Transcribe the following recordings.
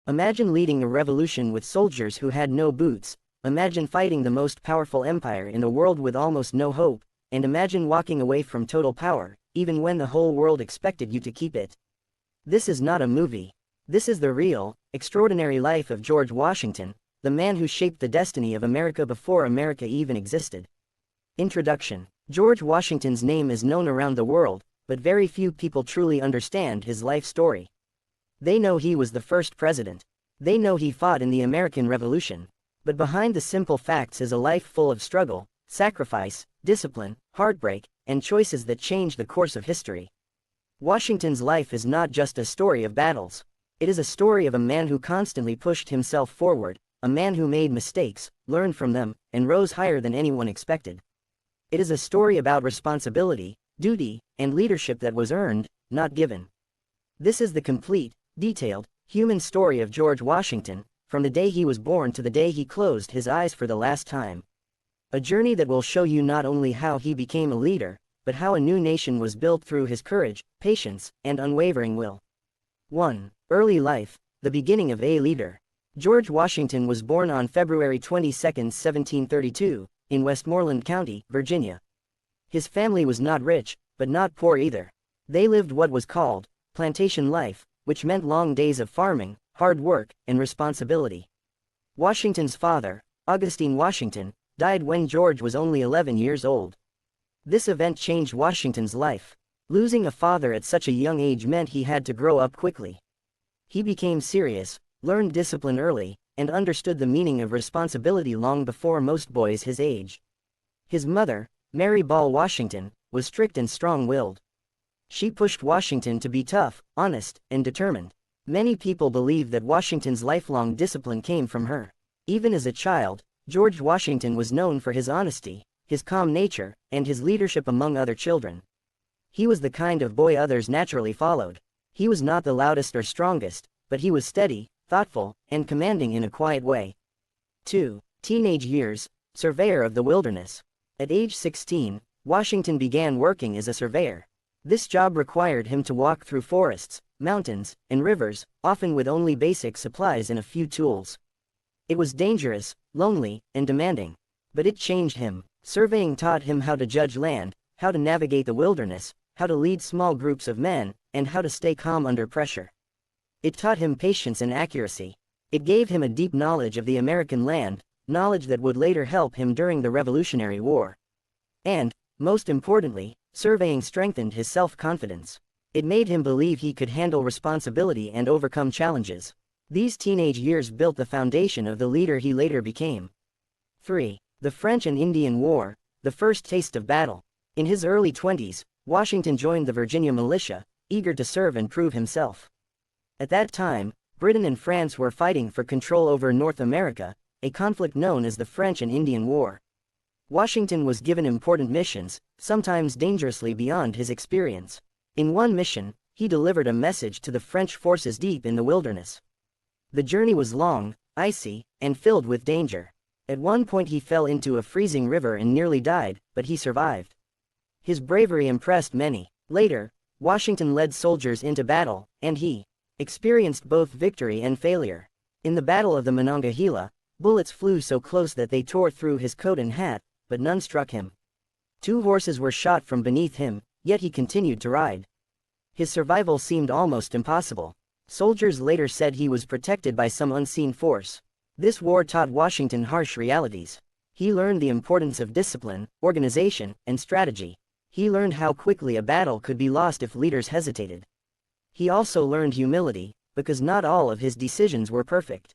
Imagine leading a revolution with soldiers who had no boots. Imagine fighting the most powerful empire in a world with almost no hope, and imagine walking away from total power, even when the whole world expected you to keep it. This is not a movie. This is the real, extraordinary life of George Washington, the man who shaped the destiny of America before America even existed. Introduction. George Washington's name is known around the world, but very few people truly understand his life story. They know he was the first president. They know he fought in the American Revolution. But behind the simple facts is a life full of struggle, sacrifice, discipline, heartbreak, and choices that changed the course of history. Washington's life is not just a story of battles. It is a story of a man who constantly pushed himself forward, a man who made mistakes, learned from them, and rose higher than anyone expected. It is a story about responsibility, duty, and leadership that was earned, not given. This is the complete, detailed, human story of George Washington, from the day he was born to the day he closed his eyes for the last time. A journey that will show you not only how he became a leader, but how a new nation was built through his courage, patience, and unwavering will. 1. Early life, the beginning of a leader. George Washington was born on February 22, 1732, in Westmoreland County, Virginia. His family was not rich, but not poor either. They lived what was called plantation life, which meant long days of farming, hard work, and responsibility. Washington's father, Augustine Washington, died when George was only 11 years old. This event changed Washington's life. Losing a father at such a young age meant he had to grow up quickly. He became serious, learned discipline early, and understood the meaning of responsibility long before most boys his age. His mother, Mary Ball Washington, was strict and strong-willed. She pushed Washington to be tough, honest, and determined. Many people believe that Washington's lifelong discipline came from her. Even as a child, George Washington was known for his honesty, his calm nature, and his leadership among other children. He was the kind of boy others naturally followed. He was not the loudest or strongest, but he was steady, thoughtful, and commanding in a quiet way. 2. Teenage years, surveyor of the wilderness. At age 16, Washington began working as a surveyor. This job required him to walk through forests, mountains, and rivers, often with only basic supplies and a few tools. It was dangerous, lonely, and demanding. But it changed him. Surveying taught him how to judge land, how to navigate the wilderness, how to lead small groups of men, and how to stay calm under pressure. It taught him patience and accuracy. It gave him a deep knowledge of the American land, knowledge that would later help him during the Revolutionary War. And, most importantly, surveying strengthened his self-confidence. It made him believe he could handle responsibility and overcome challenges. These teenage years built the foundation of the leader he later became. 3. The French and Indian War, the first taste of battle. In his early 20s, Washington joined the Virginia militia, eager to serve and prove himself. At that time, Britain and France were fighting for control over North America, a conflict known as the French and Indian War. Washington was given important missions, sometimes dangerously beyond his experience. In one mission, he delivered a message to the French forces deep in the wilderness. The journey was long, icy, and filled with danger. At one point he fell into a freezing river and nearly died, but he survived. His bravery impressed many. Later, Washington led soldiers into battle, and he experienced both victory and failure. In the Battle of the Monongahela, bullets flew so close that they tore through his coat and hat, but none struck him. 2 horses were shot from beneath him, yet he continued to ride. His survival seemed almost impossible. Soldiers later said he was protected by some unseen force. This war taught Washington harsh realities. He learned the importance of discipline, organization, and strategy. He learned how quickly a battle could be lost if leaders hesitated. He also learned humility, because not all of his decisions were perfect.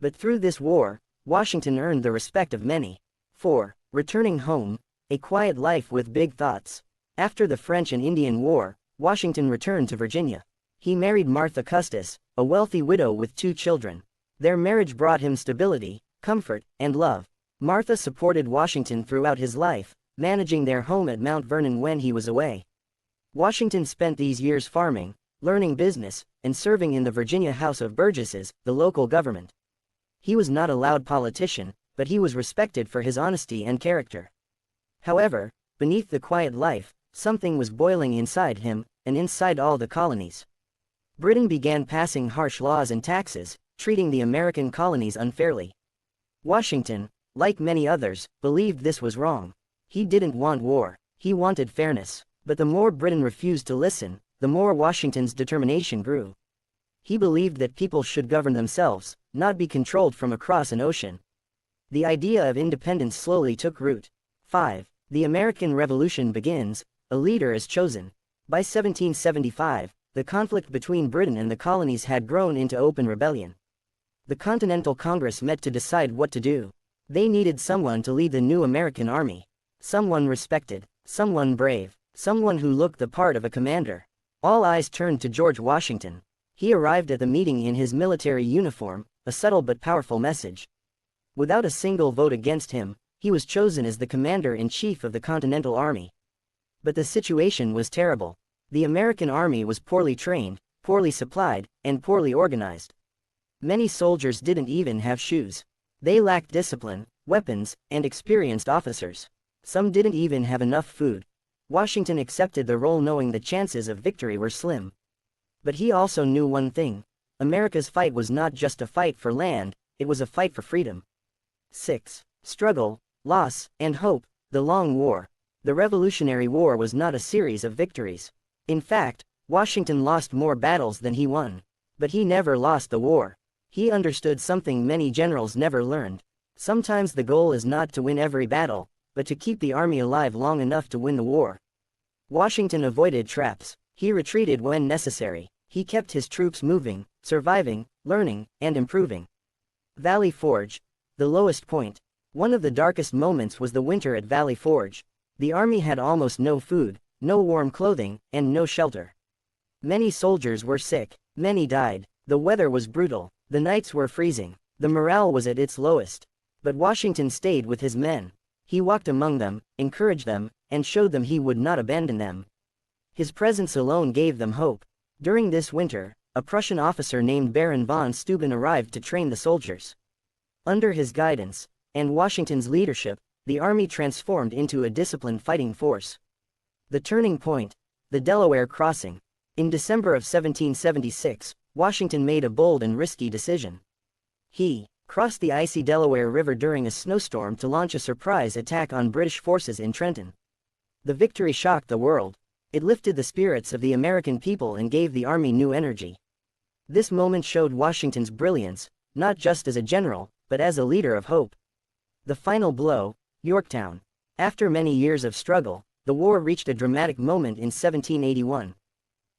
But through this war, Washington earned the respect of many. 4. Returning home, a quiet life with big thoughts. After the French and Indian War, Washington returned to Virginia. He married Martha Custis, a wealthy widow with 2 children. Their marriage brought him stability, comfort, and love. Martha supported Washington throughout his life, managing their home at Mount Vernon when he was away. Washington spent these years farming, learning business, and serving in the Virginia House of Burgesses, the local government. He was not a loud politician, but he was respected for his honesty and character. However, beneath the quiet life, something was boiling inside him, and inside all the colonies. Britain began passing harsh laws and taxes, treating the American colonies unfairly. Washington, like many others, believed this was wrong. He didn't want war, he wanted fairness. But the more Britain refused to listen, the more Washington's determination grew. He believed that people should govern themselves, not be controlled from across an ocean. The idea of independence slowly took root. 5. The American Revolution begins, a leader is chosen. By 1775, the conflict between Britain and the colonies had grown into open rebellion. The Continental Congress met to decide what to do. They needed someone to lead the new American army. Someone respected, someone brave, someone who looked the part of a commander. All eyes turned to George Washington. He arrived at the meeting in his military uniform, a subtle but powerful message. Without a single vote against him, he was chosen as the commander-in-chief of the Continental Army. But the situation was terrible. The American army was poorly trained, poorly supplied, and poorly organized. Many soldiers didn't even have shoes. They lacked discipline, weapons, and experienced officers. Some didn't even have enough food. Washington accepted the role knowing the chances of victory were slim. But he also knew one thing. America's fight was not just a fight for land, it was a fight for freedom. 6. Struggle, loss, and hope, the Long War. The Revolutionary War was not a series of victories. In fact, Washington lost more battles than he won. But he never lost the war. He understood something many generals never learned. Sometimes the goal is not to win every battle, but to keep the army alive long enough to win the war. Washington avoided traps. He retreated when necessary. He kept his troops moving, surviving, learning, and improving. Valley Forge. The lowest point. One of the darkest moments was the winter at Valley Forge. The army had almost no food, no warm clothing, and no shelter. Many soldiers were sick. Many died. The weather was brutal. The nights were freezing. The morale was at its lowest. But Washington stayed with his men. He walked among them, encouraged them, and showed them he would not abandon them. His presence alone gave them hope. During this winter, a Prussian officer named Baron von Steuben arrived to train the soldiers. Under his guidance, and Washington's leadership, the army transformed into a disciplined fighting force. The turning point, the Delaware crossing. In December of 1776, Washington made a bold and risky decision. He crossed the icy Delaware River during a snowstorm to launch a surprise attack on British forces in Trenton. The victory shocked the world. It lifted the spirits of the American people and gave the army new energy. This moment showed Washington's brilliance, not just as a general, but as a leader of hope. The final blow, Yorktown. After many years of struggle, the war reached a dramatic moment in 1781.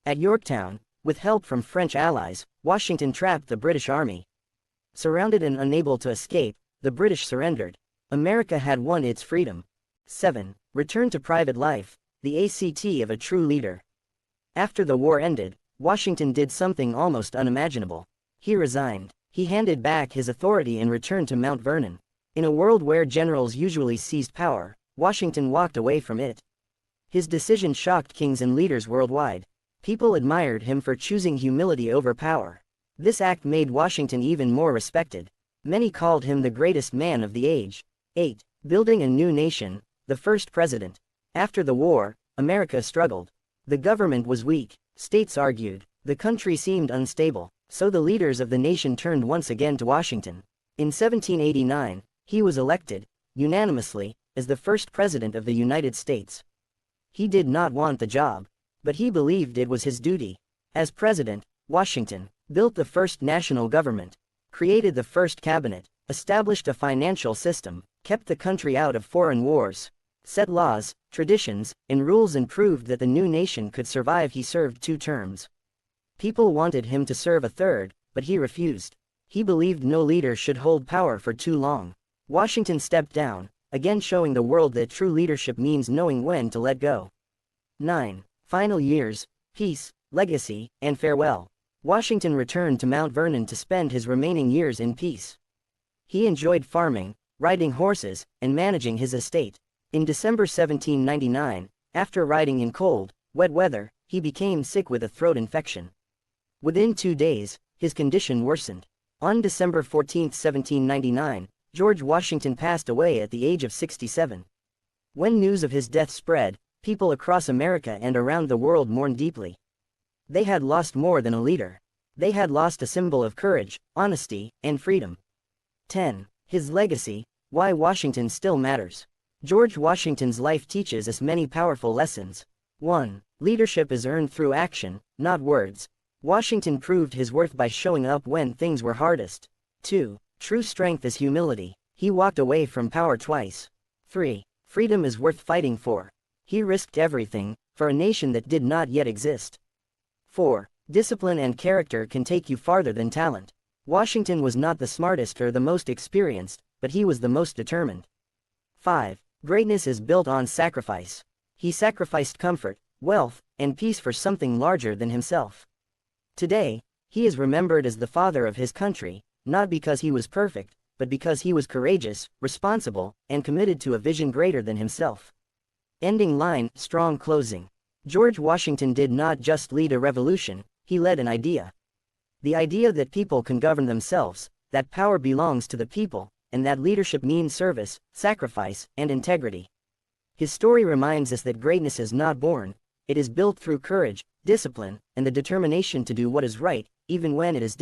At Yorktown, with help from French allies, Washington trapped the British army. Surrounded and unable to escape, the British surrendered. America had won its freedom. 7. Return to private life, the ACT of a true leader. After the war ended, Washington did something almost unimaginable. He resigned. He handed back his authority and returned to Mount Vernon. In a world where generals usually seized power, Washington walked away from it. His decision shocked kings and leaders worldwide. People admired him for choosing humility over power. This act made Washington even more respected. Many called him the greatest man of the age. 8. Building a new nation, the first president. After the war, America struggled. The government was weak, states argued, the country seemed unstable, so the leaders of the nation turned once again to Washington. In 1789, he was elected, unanimously, as the first president of the United States. He did not want the job, but he believed it was his duty. As president, Washington built the first national government, created the first cabinet, established a financial system, kept the country out of foreign wars, set laws, traditions, and rules, and proved that the new nation could survive. He served 2 terms. People wanted him to serve a third, but he refused. He believed no leader should hold power for too long. Washington stepped down, again showing the world that true leadership means knowing when to let go. 9. Final years, peace, legacy, and farewell. Washington returned to Mount Vernon to spend his remaining years in peace. He enjoyed farming, riding horses, and managing his estate. In December 1799, after riding in cold, wet weather, he became sick with a throat infection. Within 2 days, his condition worsened. On December 14, 1799, George Washington passed away at the age of 67. When news of his death spread, people across America and around the world mourned deeply. They had lost more than a leader. They had lost a symbol of courage, honesty, and freedom. 10. His legacy, why Washington still matters. George Washington's life teaches us many powerful lessons. 1. Leadership is earned through action, not words. Washington proved his worth by showing up when things were hardest. 2. True strength is humility. He walked away from power twice. 3. Freedom is worth fighting for. He risked everything, for a nation that did not yet exist. 4. Discipline and character can take you farther than talent. Washington was not the smartest or the most experienced, but he was the most determined. 5. Greatness is built on sacrifice. He sacrificed comfort, wealth, and peace for something larger than himself. Today, he is remembered as the father of his country, not because he was perfect, but because he was courageous, responsible, and committed to a vision greater than himself. Ending line, strong closing. George Washington did not just lead a revolution, he led an idea. The idea that people can govern themselves, that power belongs to the people, and that leadership means service, sacrifice, and integrity. His story reminds us that greatness is not born, it is built through courage, discipline, and the determination to do what is right, even when it is difficult.